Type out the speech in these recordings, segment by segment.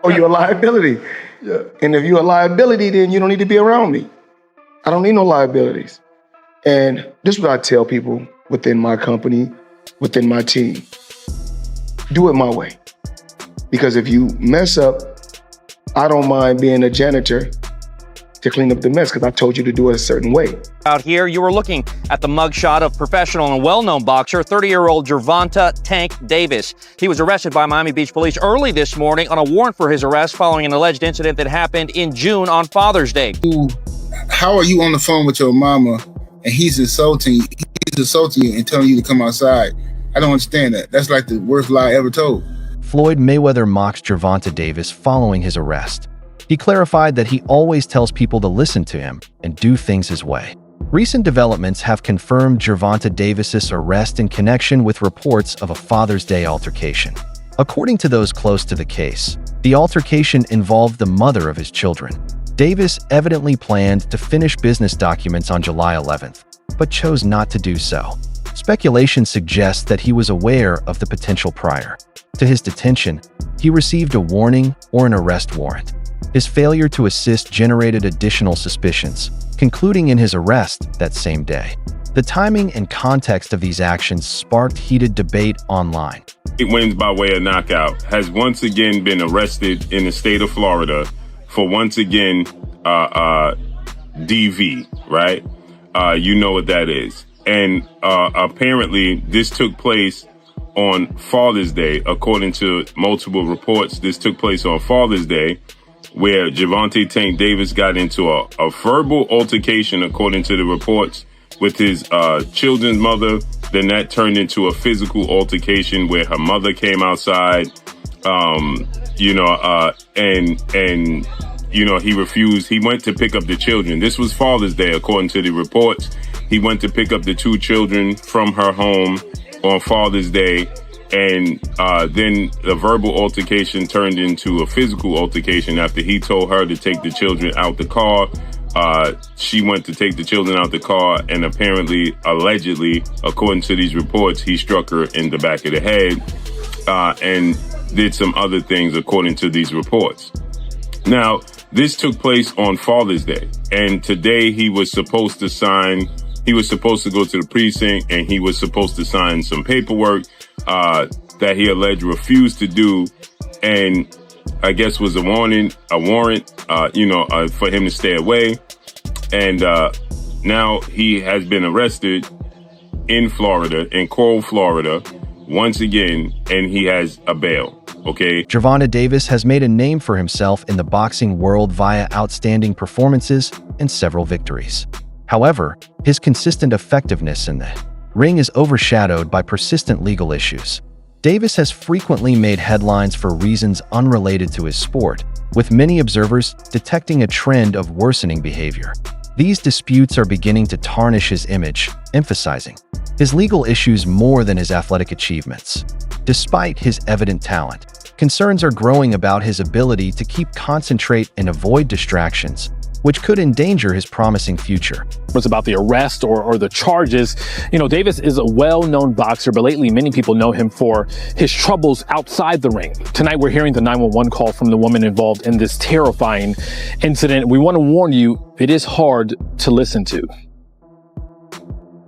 Oh, you're a liability. Yeah. And if you're a liability, then you don't need to be around me. I don't need no liabilities. And this is what I tell people within my company, within my team. Do it my way. Because if you mess up, I don't mind being a janitor to clean up the mess because I told you to do it a certain way. Out here, you were looking at the mugshot of professional and well-known boxer, 30-year-old Gervonta "Tank" Davis. He was arrested by Miami Beach police early this morning on a warrant for his arrest following an alleged incident that happened in June on Father's Day. How are you on the phone with your mama and he's insulting you and telling you to come outside? I don't understand that. That's like the worst lie ever told. Floyd Mayweather mocks Gervonta Davis following his arrest. He clarified that he always tells people to listen to him and do things his way. Recent developments have confirmed Gervonta Davis's arrest in connection with reports of a Father's Day altercation. According to those close to the case, the altercation involved the mother of his children. Davis evidently planned to finish business documents on July 11th, but chose not to do so. Speculation suggests that he was aware of the potential prior to his detention. He received a warning or an arrest warrant. His failure to assist generated additional suspicions, concluding in his arrest that same day. The timing and context of these actions sparked heated debate online. It wins by way of knockout, has once again been arrested in the state of Florida for once again DV, right? You know what that is. And apparently this took place on Father's Day. According to multiple reports, this took place on Father's Day, where Gervonta "Tank" Davis got into a verbal altercation, according to the reports, with his children's mother. Then that turned into a physical altercation where her mother came outside, and he refused. He went to pick up the children. This was Father's Day, according to the reports. He went to pick up the two children from her home on Father's Day. And then the verbal altercation turned into a physical altercation after he told her to take the children out the car. She went to take the children out the car, and apparently, allegedly, according to these reports, he struck her in the back of the head and did some other things, according to these reports. Now, this took place on Father's Day, and today he was supposed to go to the precinct, and he was supposed to sign some paperwork that he alleged refused to do, and I guess was a warrant, for him to stay away. And now he has been arrested in Florida, in Coral, Florida, once again, and he has a bail. Okay. Gervonta Davis has made a name for himself in the boxing world via outstanding performances and several victories. However, his consistent effectiveness in the ring is overshadowed by persistent legal issues. Davis has frequently made headlines for reasons unrelated to his sport, with many observers detecting a trend of worsening behavior. These disputes are beginning to tarnish his image, emphasizing his legal issues more than his athletic achievements. Despite his evident talent, concerns are growing about his ability to concentrate and avoid distractions, which could endanger his promising future. It's about the arrest or the charges. Davis is a well-known boxer, but lately many people know him for his troubles outside the ring. Tonight, we're hearing the 911 call from the woman involved in this terrifying incident. We want to warn you, it is hard to listen to.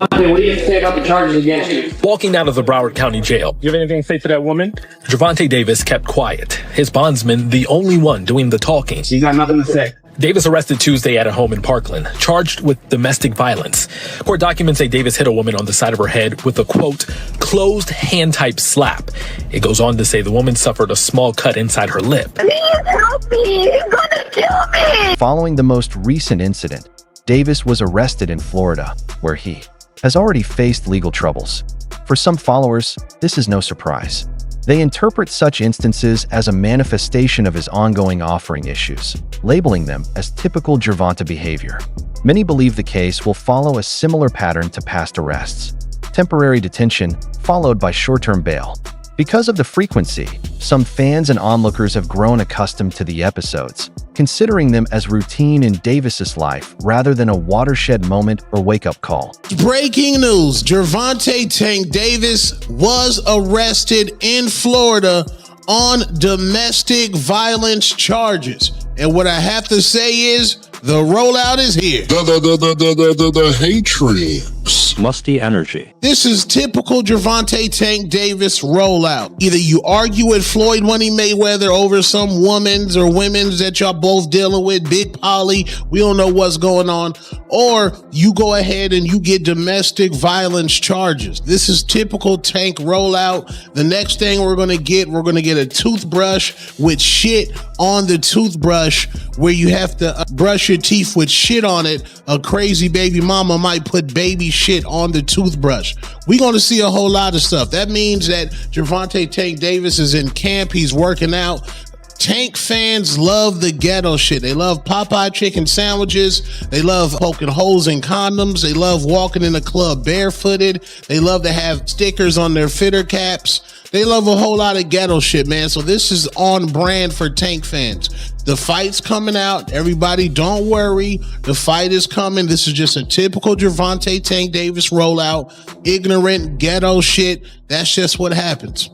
What do you say about the charges against you? Walking out of the Broward County Jail, You have anything to say to that woman? Gervonta Davis kept quiet, his bondsman the only one doing the talking. You got nothing to say. Davis arrested Tuesday at a home in Parkland, charged with domestic violence. Court documents say Davis hit a woman on the side of her head with a, quote, closed hand-type slap. It goes on to say the woman suffered a small cut inside her lip. Please help me! You're gonna kill me! Following the most recent incident, Davis was arrested in Florida, where he has already faced legal troubles. For some followers, this is no surprise. They interpret such instances as a manifestation of his ongoing offering issues, labeling them as typical Gervonta behavior. Many believe the case will follow a similar pattern to past arrests: temporary detention followed by short-term bail. Because of the frequency, some fans and onlookers have grown accustomed to the episodes, considering them as routine in Davis's life rather than a watershed moment or wake-up call. Breaking news: Gervonta "Tank" Davis was arrested in Florida on domestic violence charges. And what I have to say is, the rollout is here. The hatred. Musty energy. This is typical Gervonta Tank Davis rollout. Either you argue with Floyd Mayweather over some women's or women's that y'all both dealing with, Big Polly, we don't know what's going on, or you go ahead and you get domestic violence charges. This is typical Tank rollout. The next thing we're gonna get a toothbrush with shit on the toothbrush where you have to brush your teeth with shit on it. A crazy baby mama might put baby shit on the toothbrush. We're going to see a whole lot of stuff. That means that Gervonta Tank Davis is in camp. He's working out. Tank fans love the ghetto shit. They love Popeye chicken sandwiches. They love poking holes in condoms. They love walking in the club barefooted. They love to have stickers on their fitter caps. They love a whole lot of ghetto shit, man. So this is on brand for Tank fans. The fight's coming out. Everybody, don't worry. The fight is coming. This is just a typical Gervonta Tank Davis rollout. Ignorant ghetto shit. That's just what happens.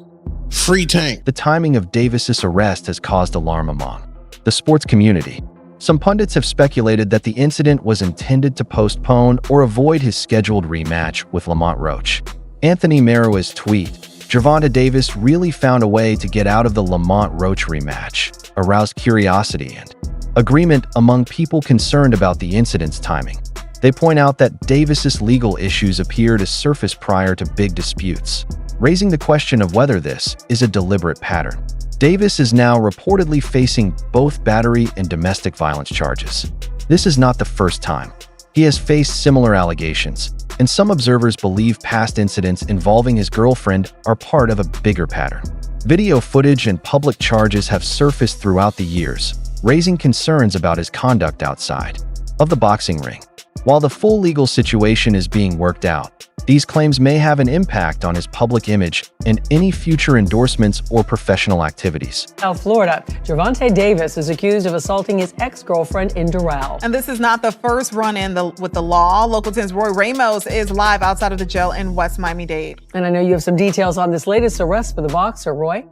Free Tank. The timing of Davis's arrest has caused alarm among the sports community. Some pundits have speculated that the incident was intended to postpone or avoid his scheduled rematch with Lamont Roach. Anthony Marua's tweet, "Gervonta Davis really found a way to get out of the Lamont Roach rematch," aroused curiosity and agreement among people concerned about the incident's timing. They point out that Davis's legal issues appear to surface prior to big disputes, raising the question of whether this is a deliberate pattern. Davis is now reportedly facing both battery and domestic violence charges. This is not the first time. He has faced similar allegations, and some observers believe past incidents involving his girlfriend are part of a bigger pattern. Video footage and public charges have surfaced throughout the years, raising concerns about his conduct outside of the boxing ring. While the full legal situation is being worked out, these claims may have an impact on his public image and any future endorsements or professional activities. South Florida, Gervonta Davis is accused of assaulting his ex-girlfriend in Doral. And this is not the first run-in with the law. Local 10's Roy Ramos is live outside of the jail in West Miami-Dade. And I know you have some details on this latest arrest for the boxer, Roy.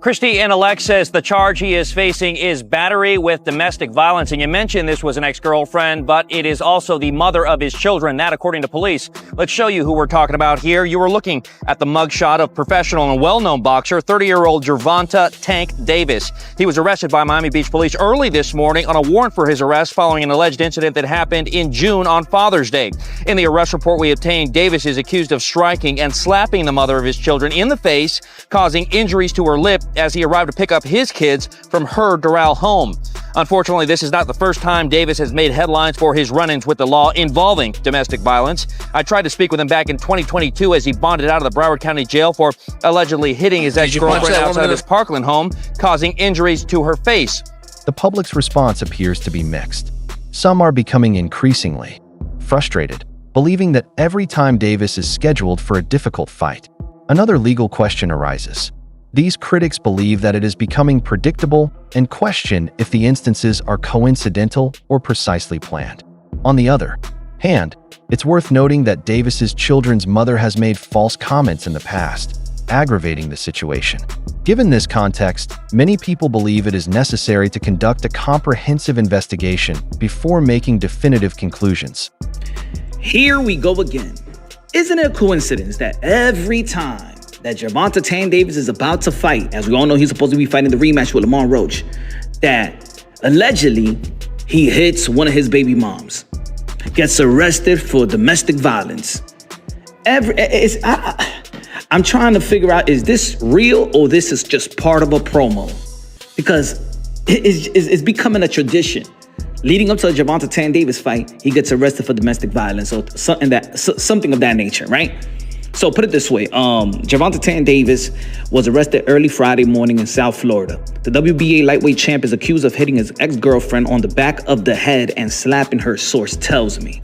Christy Inalek says the charge he is facing is battery with domestic violence. And you mentioned this was an ex-girlfriend, but it is also the mother of his children. That, according to police. Let's show you who we're talking about here. You were looking at the mugshot of professional and well-known boxer, 30-year-old Gervonta Tank Davis. He was arrested by Miami Beach police early this morning on a warrant for his arrest following an alleged incident that happened in June on Father's Day. In the arrest report we obtained, Davis is accused of striking and slapping the mother of his children in the face, causing injuries to her lip as he arrived to pick up his kids from her Doral home. Unfortunately, this is not the first time Davis has made headlines for his run-ins with the law involving domestic violence. I tried to speak with him back in 2022 as he bonded out of the Broward County Jail for allegedly hitting his ex-girlfriend outside of his Parkland home, causing injuries to her face. The public's response appears to be mixed. Some are becoming increasingly frustrated, believing that every time Davis is scheduled for a difficult fight, another legal question arises. These critics believe that it is becoming predictable and question if the instances are coincidental or precisely planned. On the other hand, it's worth noting that Davis's children's mother has made false comments in the past, aggravating the situation. Given this context, many people believe it is necessary to conduct a comprehensive investigation before making definitive conclusions. Here we go again. Isn't it a coincidence that every time that Gervonta Tank Davis is about to fight, as we all know he's supposed to be fighting the rematch with Lamont Roach, that allegedly he hits one of his baby moms, gets arrested for domestic violence. I'm trying to figure out, is this real or this is just part of a promo? Because it's becoming a tradition. Leading up to the Gervonta Tank Davis fight, he gets arrested for domestic violence or something of that nature, right? So put it this way, Gervonta Tank Davis was arrested early Friday morning in South Florida. The WBA lightweight champ is accused of hitting his ex-girlfriend on the back of the head and slapping her, source tells me.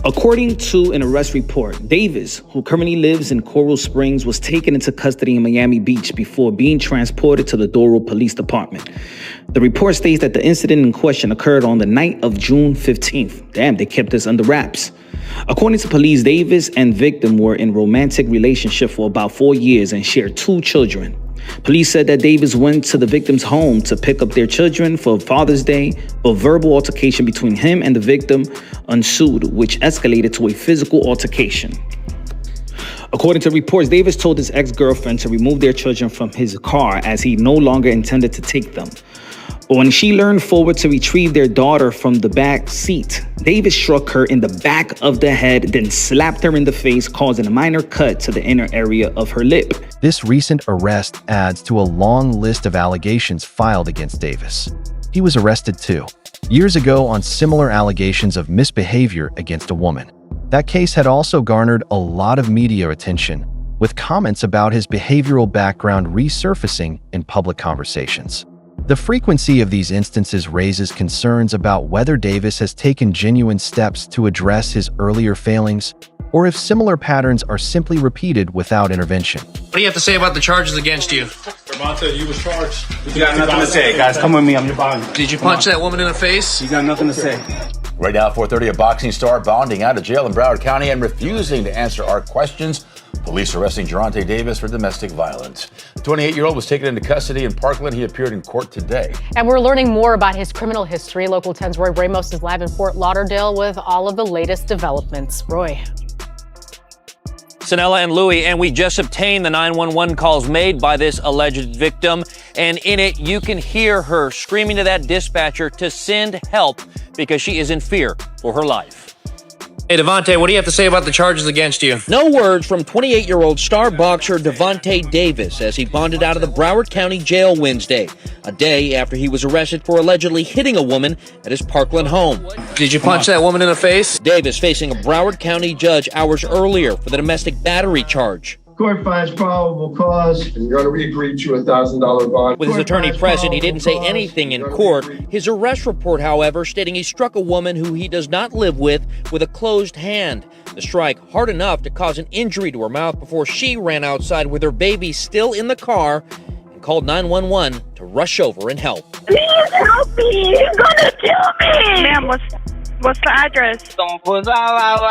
According to an arrest report, Davis, who currently lives in Coral Springs, was taken into custody in Miami Beach before being transported to the Doral Police Department. The report states that the incident in question occurred on the night of June 15th. Damn, they kept this under wraps. According to police, Davis and victim were in romantic relationship for about 4 years and shared 2 children. Police said that Davis went to the victim's home to pick up their children for Father's Day, but verbal altercation between him and the victim ensued, which escalated to a physical altercation. According to reports, Davis told his ex-girlfriend to remove their children from his car as he no longer intended to take them. But when she leaned forward to retrieve their daughter from the back seat, Davis struck her in the back of the head, then slapped her in the face, causing a minor cut to the inner area of her lip. This recent arrest adds to a long list of allegations filed against Davis. He was arrested 2 years ago on similar allegations of misbehavior against a woman. That case had also garnered a lot of media attention, with comments about his behavioral background resurfacing in public conversations. The frequency of these instances raises concerns about whether Davis has taken genuine steps to address his earlier failings, or if similar patterns are simply repeated without intervention. What do you have to say about the charges against you? Gervonta, you was charged. You got nothing to say, guys. Come with me. I'm your body. Did you punch that woman in the face? You got nothing to say. Right now, 4:30, a boxing star bonding out of jail in Broward County and refusing to answer our questions. Police arresting Gervonta Davis for domestic violence. The 28-year-old was taken into custody in Parkland. He appeared in court today. And we're learning more about his criminal history. Local 10's Roy Ramos is live in Fort Lauderdale with all of the latest developments. Roy. Sanella and Louie, and we just obtained the 911 calls made by this alleged victim, and in it you can hear her screaming to that dispatcher to send help because she is in fear for her life. Hey, Devontae, what do you have to say about the charges against you? No words from 28-year-old star boxer Gervonta Davis as he bonded out of the Broward County Jail Wednesday, a day after he was arrested for allegedly hitting a woman at his Parkland home. Did you punch that woman in the face? Davis facing a Broward County judge hours earlier for the domestic battery charge. Court finds probable cause. And you're going to agree to a $1,000 bond. With his attorney present, he didn't say anything in court. His arrest report, however, stating he struck a woman who he does not live with a closed hand. The strike hard enough to cause an injury to her mouth before she ran outside with her baby still in the car and called 911 to rush over and help. Please help me. You're going to kill me. Ma'am, what's the address?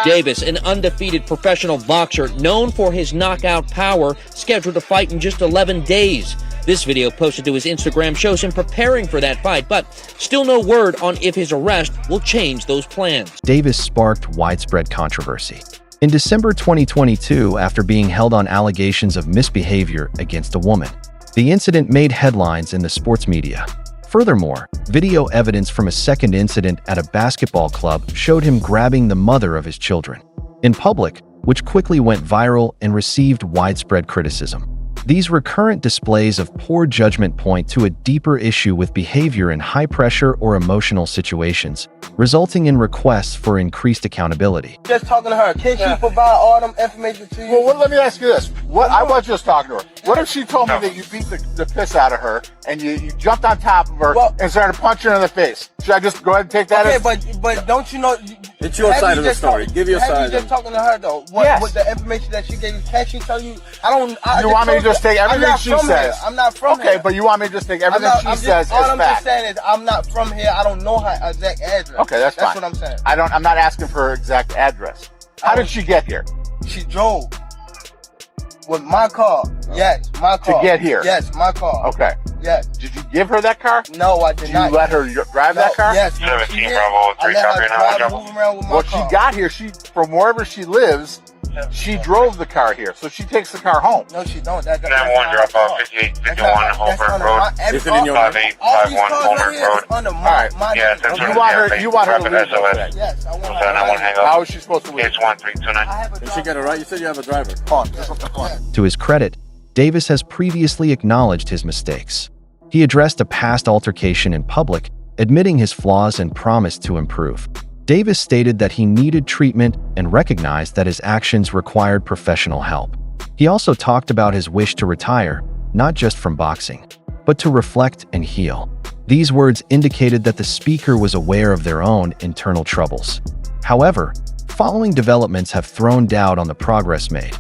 Davis, an undefeated professional boxer known for his knockout power, scheduled to fight in just 11 days. This video posted to his Instagram shows him preparing for that fight, but still no word on if his arrest will change those plans. Davis sparked widespread controversy. In December 2022, after being held on allegations of misbehavior against a woman, the incident made headlines in the sports media. Furthermore, video evidence from a second incident at a basketball club showed him grabbing the mother of his children in public, which quickly went viral and received widespread criticism. These recurrent displays of poor judgment point to a deeper issue with behavior in high-pressure or emotional situations, resulting in requests for increased accountability. Just talking to her, can she provide all them information to you? Well, let me ask you this. I was just talking to her. What if she told me that you beat the piss out of her and you jumped on top of her and started punching her in the face? Should I just go ahead and take that as... but don't you know... It's your side of the story. Give your side. You just talking to her, though. What the information that she gave you, can she tell you? You want me to just take everything she says? I'm not from here. Okay, but you want me to just take everything she says as fact? All I'm just saying is I'm not from here. I don't know her exact address. Okay, that's fine. That's what I'm saying. I'm not asking for her exact address. How did she get here? She drove. With my car. Yes, my car. To get here? Yes, my car. Okay. Yes. Did you give her that car? No, I did not. Did you let her drive that car? Yes. 17 Bravo 3 she got here, from wherever she lives, she drove the car here, so she takes the car home. No, she don't. That's 9-1, drop off 5851 Holbrook Road. Is it in your name? 5851 Holbrook Road. All right. You want her to leave that? Yes, I want her. How is she supposed to leave? It's 1329. Did she get it right? You said you have a driver. To his credit, Davis has previously acknowledged his mistakes. He addressed a past altercation in public, admitting his flaws and promised to improve. Davis stated that he needed treatment and recognized that his actions required professional help. He also talked about his wish to retire, not just from boxing, but to reflect and heal. These words indicated that the speaker was aware of their own internal troubles. However, following developments have thrown doubt on the progress made.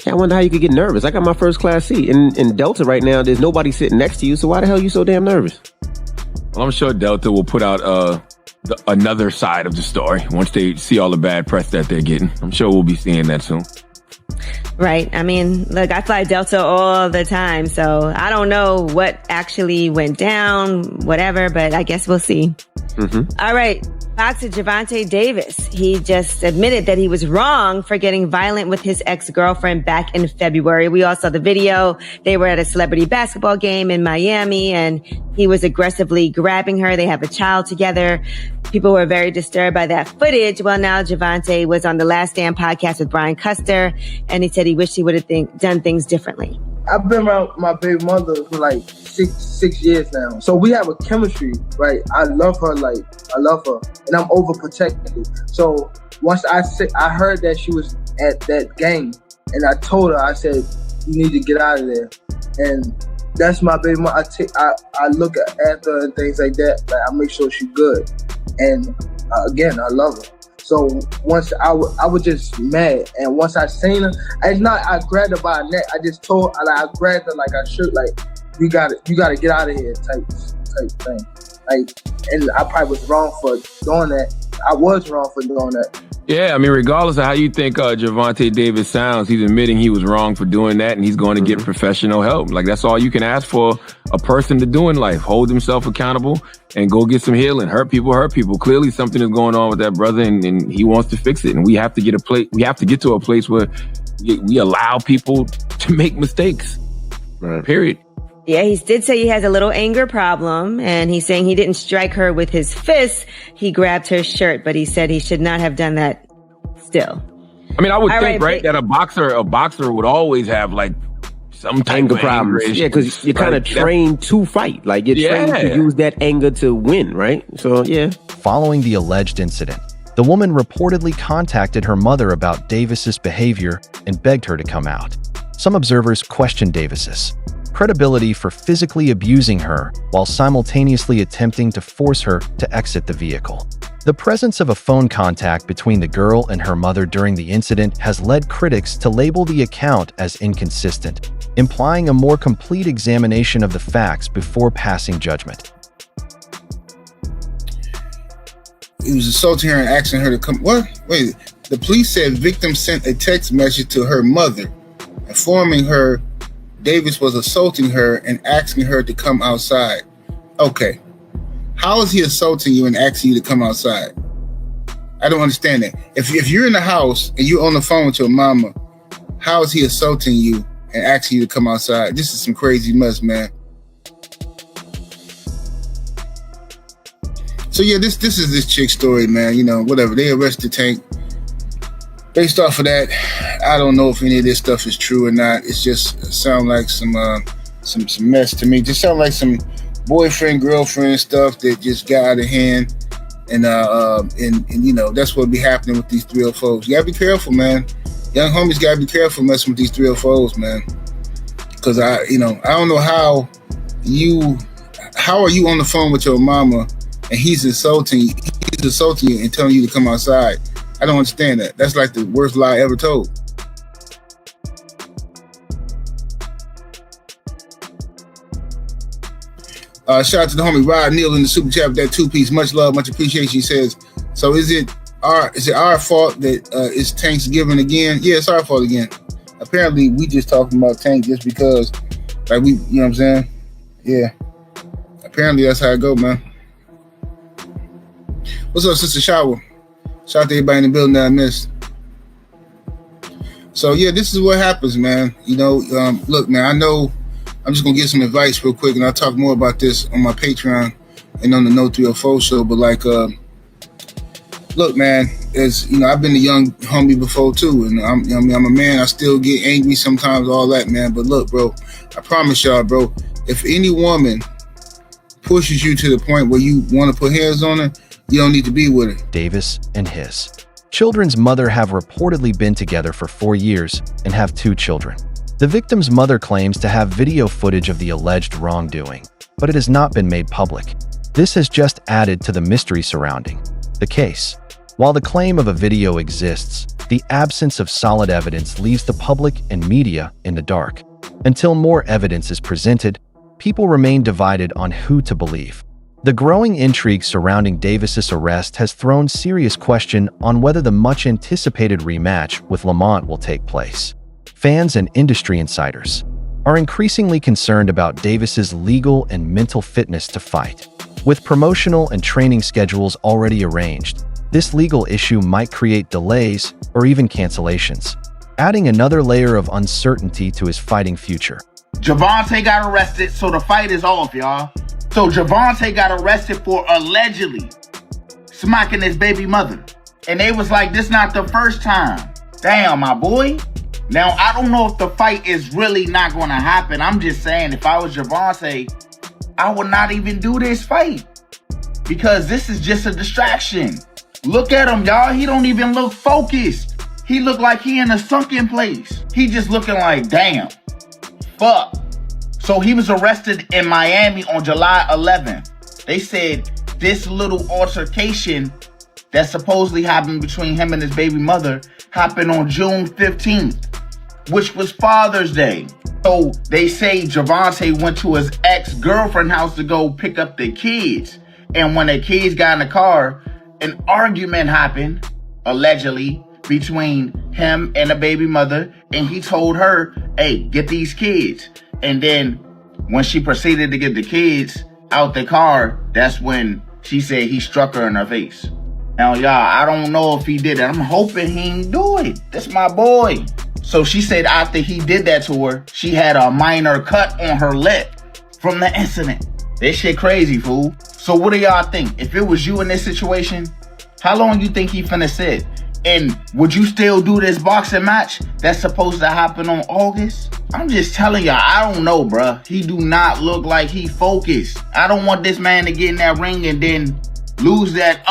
I wonder how you could get nervous. I got my first class seat. In Delta right now, there's nobody sitting next to you, so why the hell are you so damn nervous? Well, I'm sure Delta will put out another side of the story once they see all the bad press that they're getting. I'm sure we'll be seeing that soon. Right. I mean, look, I fly Delta all the time, so I don't know what actually went down, whatever, but I guess we'll see. All right. Boxer Gervonta Davis. He just admitted that he was wrong for getting violent with his ex-girlfriend back in February. We all saw the video. They were at a celebrity basketball game in Miami, and he was aggressively grabbing her. They have a child together. People were very disturbed by that footage. Well, now Gervonta was on the Last Stand podcast with Brian Custer, and he said he wished he would have done things differently. I've been around my baby mother for like six years now. So we have a chemistry, right? I love her, and I'm overprotective. So once I heard that she was at that game, and I told her, I said, you need to get out of there. And that's my baby mother. I look after her and things like that. Like, I make sure she's good. And again, I love her. So once I was just mad, and once I seen her, I grabbed her by her neck. I just told, I grabbed her like I should, like you got to get out of here, type thing. Like, and I probably was wrong for doing that. I was wrong for doing that. Yeah, I mean, regardless of how you think Gervonta Davis sounds, he's admitting he was wrong for doing that, and he's going to get professional help. Like, that's all you can ask for a person to do in life. Hold himself accountable and go get some healing. Hurt people. Clearly something is going on with that brother, and he wants to fix it. And we have to get to a place where we allow people to make mistakes. Right. Period. Yeah, he did say he has a little anger problem, and he's saying he didn't strike her with his fist. He grabbed her shirt, but he said he should not have done that still. I mean, I would think, right, that a boxer would always have like some type anger of problems. anger. Yeah, because you're kind of trained to fight. Like, you're trained to use that anger to win, right? So, yeah. Following the alleged incident, the woman reportedly contacted her mother about Davis's behavior and begged her to come out. Some observers questioned Davis's credibility for physically abusing her while simultaneously attempting to force her to exit the vehicle. The presence of a phone contact between the girl and her mother during the incident has led critics to label the account as inconsistent, implying a more complete examination of the facts before passing judgment. He was assaulting her and asking her to come. What? Wait, the police said victim sent a text message to her mother informing her Davis was assaulting her and asking her to come outside. Okay. How is he assaulting you and asking you to come outside? I don't understand that. If you're in the house and you're on the phone with your mama, how is he assaulting you and asking you to come outside? This is some crazy mess, man. So yeah, this is this chick's story, man. You know, whatever. They arrested Tank. Based off of that, I don't know if any of this stuff is true or not. It's just sound like some mess to me. Just sound like some boyfriend girlfriend stuff that just got out of hand, and you know, that's what be happening with these 304s. You gotta be careful, man. Young homies gotta be careful messing with these 304s, man. Because I don't know how are you on the phone with your mama and he's insulting you and telling you to come outside. I don't understand that. That's like the worst lie ever told. Shout out to the homie Rod Neal in the super chat with that 2-piece. Much love, much appreciation. He says, so is it our fault that it's Tank's giving again? Yeah, it's our fault again. Apparently, we just talking about Tank just because, like, you know what I'm saying? Yeah. Apparently, that's how it go, man. What's up, Sister Shower? Shout out to everybody in the building that I missed. So, yeah, this is what happens, man. You know, look, man, I know I'm just going to give some advice real quick, and I'll talk more about this on my Patreon and on the No 304 show. But, like, look, man, as you know, I've been a young homie before, too. And I'm a man. I still get angry sometimes, all that, man. But, look, bro, I promise y'all, bro, if any woman pushes you to the point where you want to put hands on her, you don't need to be with her. Davis and his children's mother have reportedly been together for 4 years and have 2 children. The victim's mother claims to have video footage of the alleged wrongdoing, but it has not been made public. This has just added to the mystery surrounding the case. While the claim of a video exists, the absence of solid evidence leaves the public and media in the dark. Until more evidence is presented, people remain divided on who to believe. The growing intrigue surrounding Davis's arrest has thrown serious question on whether the much-anticipated rematch with Lamont will take place. Fans and industry insiders are increasingly concerned about Davis's legal and mental fitness to fight. With promotional and training schedules already arranged, this legal issue might create delays or even cancellations, adding another layer of uncertainty to his fighting future. Gervonta got arrested, so the fight is off, y'all. So Gervonta got arrested for allegedly smacking his baby mother. And they was like, this not the first time. Damn, my boy. Now, I don't know if the fight is really not going to happen. I'm just saying, if I was Gervonta, I would not even do this fight. Because this is just a distraction. Look at him, y'all. He don't even look focused. He look like he in a sunken place. He just looking like, damn, fuck. So he was arrested in Miami on July 11th. They said this little altercation that supposedly happened between him and his baby mother happened on June 15th, which was Father's Day. So they say Gervonta went to his ex-girlfriend's house to go pick up the kids. And when the kids got in the car, an argument happened, allegedly, between him and the baby mother. And he told her, hey, get these kids. And then when she proceeded to get the kids out the car, that's when she said he struck her in her face. Now, y'all, I don't know if he did it. I'm hoping he didn't do it. That's my boy. So she said after he did that to her, she had a minor cut on her lip from the incident. This shit crazy, fool. So what do y'all think? If it was you in this situation, how long you think he finna sit? And would you still do this boxing match that's supposed to happen on August? I'm just telling y'all, I don't know, bruh. He do not look like he focused. I don't want this man to get in that ring and then lose that,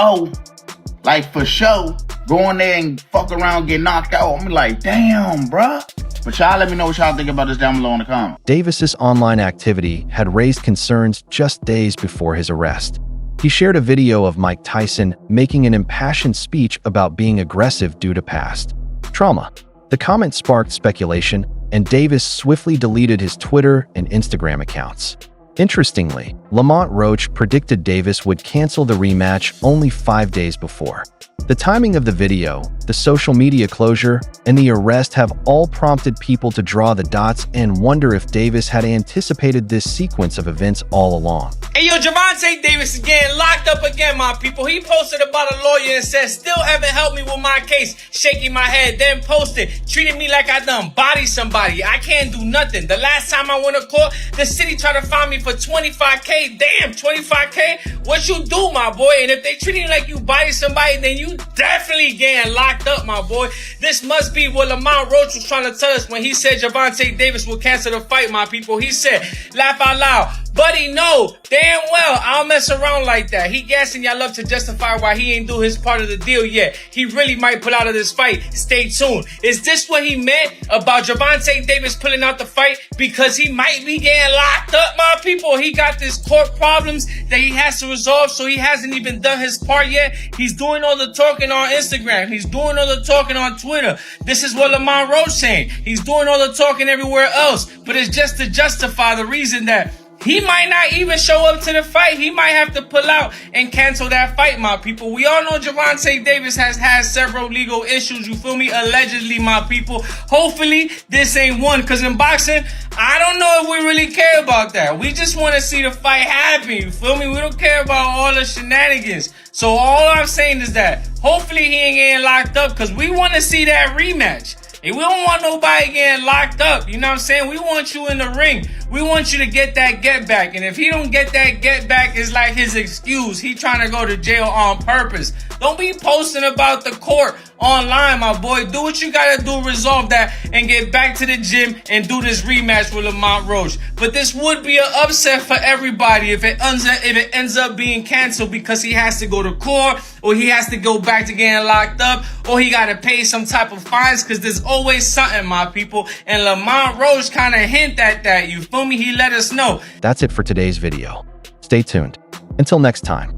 like for show, go in there and fuck around, get knocked out. I'm like, damn, bruh. But y'all let me know what y'all think about this down below in the comments. Davis's online activity had raised concerns just days before his arrest. He shared a video of Mike Tyson making an impassioned speech about being aggressive due to past trauma. The comment sparked speculation, and Davis swiftly deleted his Twitter and Instagram accounts. Interestingly, Lamont Roach predicted Davis would cancel the rematch only 5 days before. The timing of the video, the social media closure, and the arrest have all prompted people to draw the dots and wonder if Davis had anticipated this sequence of events all along. Hey, yo, Gervonta Davis is getting locked up again, my people. He posted about a lawyer and said, still haven't helped me with my case. Shaking my head, then posted, treating me like I done bodied somebody. I can't do nothing. The last time I went to court, the city tried to find me for $25K. Damn, $25K? What you do, my boy? And if they treating you like you bodied somebody, then you definitely getting locked up, my boy. This must be what Lamont Roach was trying to tell us when he said Gervonta Davis will cancel the fight, my people. He said, laugh out loud. Buddy, no, damn well, I don't mess around like that. He gassing y'all up to justify why he ain't do his part of the deal yet. He really might pull out of this fight. Stay tuned. Is this what he meant about Gervonta Davis pulling out the fight? Because he might be getting locked up, my people. He got this court problems that he has to resolve, so he hasn't even done his part yet. He's doing all the talking on Instagram. He's doing all the talking on Twitter. This is what Lamont Roach saying. He's doing all the talking everywhere else, but it's just to justify the reason that he might not even show up to the fight. He might have to pull out and cancel that fight, my people. We all know Gervonta Davis has had several legal issues, you feel me? Allegedly, my people. Hopefully, this ain't one, because in boxing, I don't know if we really care about that. We just want to see the fight happen, you feel me? We don't care about all the shenanigans. So all I'm saying is that hopefully he ain't getting locked up, because we want to see that rematch. And we don't want nobody getting locked up. You know what I'm saying? We want you in the ring. We want you to get that get back. And if he don't get that get back, it's like his excuse. He trying to go to jail on purpose. Don't be posting about the court online, my boy. Do what you gotta do, resolve that, and get back to the gym and do this rematch with Lamont Roach. But this would be an upset for everybody if it ends up being canceled because he has to go to court, or he has to go back to getting locked up, or he gotta pay some type of fines, because there's always something, my people. And Lamont Roach kind of hint at that, you feel me? He let us know. That's it for today's video. Stay tuned. Until next time.